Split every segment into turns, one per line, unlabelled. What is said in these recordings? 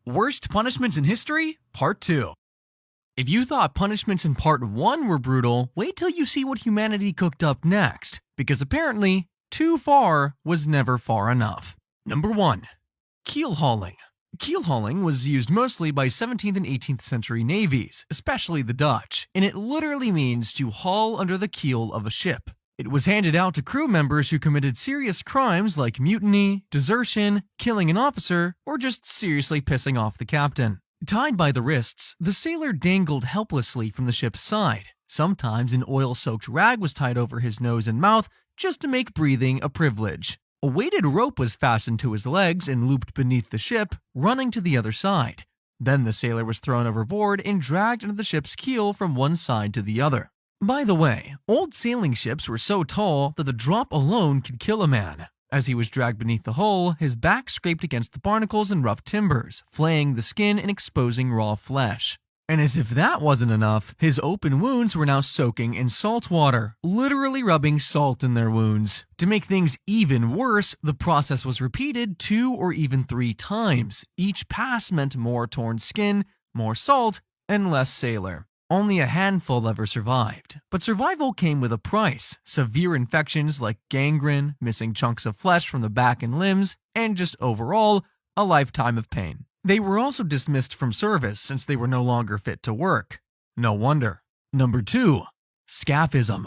Worst Punishments in History, Part 2. If you thought punishments in Part 1 were brutal, wait till you see what humanity cooked up next, because apparently, too far was never far enough. Number 1. Keel hauling. Keel hauling was used mostly by 17th and 18th century navies, especially the Dutch, and it literally means to haul under the keel of a ship. It was handed out to crew members who committed serious crimes like mutiny, desertion, killing an officer, or just seriously pissing off the captain. Tied by the wrists, the sailor dangled helplessly from the ship's side. Sometimes an oil-soaked rag was tied over his nose and mouth just to make breathing a privilege. A weighted rope was fastened to his legs and looped beneath the ship, running to the other side. Then the sailor was thrown overboard and dragged into the ship's keel from one side to the other. By the way, old sailing ships were so tall that the drop alone could kill a man. As he was dragged beneath the hull, his back scraped against the barnacles and rough timbers, flaying the skin and exposing raw flesh. And as if that wasn't enough, his open wounds were now soaking in salt water, literally rubbing salt in their wounds. To make things even worse, the process was repeated 2 or even 3 times. Each pass meant more torn skin, more salt, and less sailor. Only a handful ever survived, but survival came with a price: severe infections like gangrene, missing chunks of flesh from the back and limbs, and just overall, a lifetime of pain. They were also dismissed from service since they were no longer fit to work. No wonder. Number 2. Scaphism.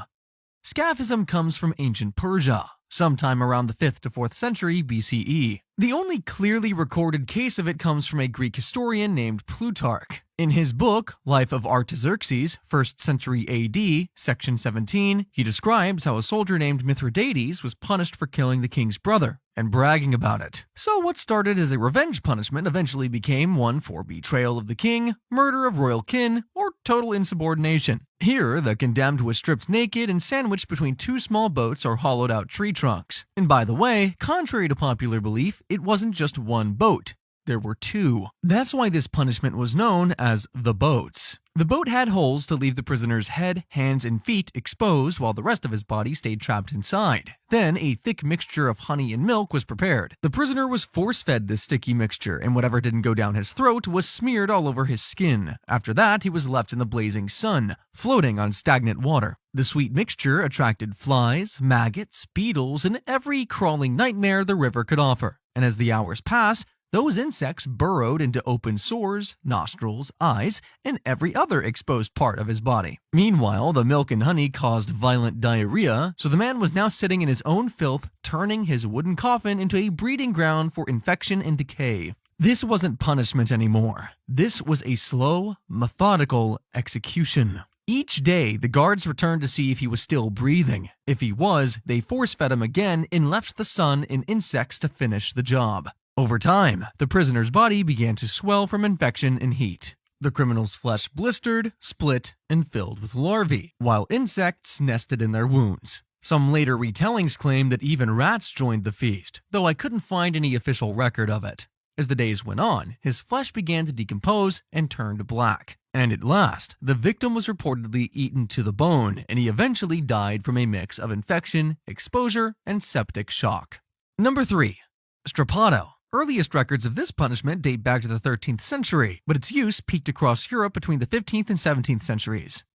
Scaphism comes from ancient Persia, sometime around the 5th to 4th century BCE. The only clearly recorded case of it comes from a Greek historian named Plutarch. In his book, Life of Artaxerxes, 1st century AD, section 17, he describes how a soldier named Mithridates was punished for killing the king's brother and bragging about it. So what started as a revenge punishment eventually became one for betrayal of the king, murder of royal kin, or total insubordination. Here, the condemned was stripped naked and sandwiched between 2 small boats or hollowed-out tree trunks. And by the way, contrary to popular belief, it wasn't just one boat. There were 2. That's why this punishment was known as the boats. The boat had holes to leave the prisoner's head, hands, and feet exposed while the rest of his body stayed trapped inside. Then a thick mixture of honey and milk was prepared. The prisoner was force-fed this sticky mixture, and whatever didn't go down his throat was smeared all over his skin. After that, he was left in the blazing sun, floating on stagnant water. The sweet mixture attracted flies, maggots, beetles, and every crawling nightmare the river could offer. And as the hours passed, those insects burrowed into open sores, nostrils, eyes, and every other exposed part of his body. Meanwhile, the milk and honey caused violent diarrhea, so the man was now sitting in his own filth, turning his wooden coffin into a breeding ground for infection and decay. This wasn't punishment anymore. This was a slow, methodical execution. Each day, the guards returned to see if he was still breathing. If he was, they force-fed him again and left the sun and insects to finish the job. Over time, the prisoner's body began to swell from infection and heat. The criminal's flesh blistered, split, and filled with larvae, while insects nested in their wounds. Some later retellings claim that even rats joined the feast, though I couldn't find any official record of it. As the days went on, his flesh began to decompose and turned black. And at last, the victim was reportedly eaten to the bone, and he eventually died from a mix of infection, exposure, and septic shock. Number 3. Strappado. Earliest records of this punishment date back to the 13th century, but its use peaked across Europe between the 15th and 17th centuries.